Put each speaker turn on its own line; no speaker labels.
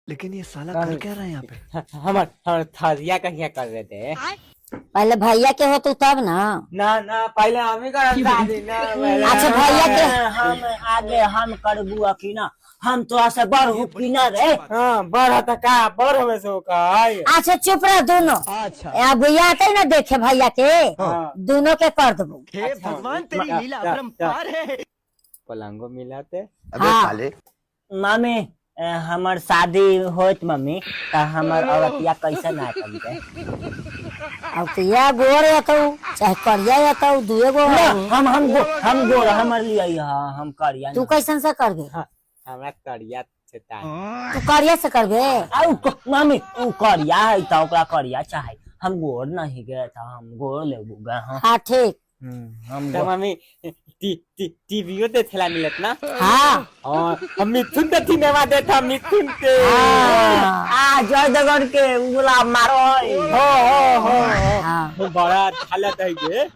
लेकिन ये साला कर क्या रहा है यहाँ पे?
हम थरिया कहिया कर रहे थे।
पहले भैया के हो तू तब ना।
ना ना पहले हम ही कर शादी ना
अच्छा भैया के
हम आगे हम करबू अखी ना, हम तो ऐसे बड़ हूँ की ना रे।
हाँ बड़ था का बड़ हमें सो का
अच्छा चुप रह दोनों।
अच्छा
भैया आते ना देखे भैया के
हाँ।
दोनों के कर देबू।
हे भगवान तेरी लीला अपरंपार है।
पलंगो मिलाते।
हाँ
मामी हमर शादी होत मम्मी त हमर औरतिया कैसे ना करते?
अब तो या गोर या तो चाहे करिया या तो दुए गो
हम गोर हमर लिए हम करिया
तू कैसन से करबे?
हमरा करिया से ता
तू करिया से करबे?
मामी उ करिया है त ओकरा करिया चाहे, हम गोर नहीं गए था, हम गोर लेबू गए।
हाँ ठीक।
हम
तो मम्मी टीवीओ ते थेला मिलत ना।
हाँ
और हम मिथुन ते सिनेमा देखा मिथुन के।
आ जय दगड़ के गुलाब मारो
हो
हाँ
बड़ा हालत है ये।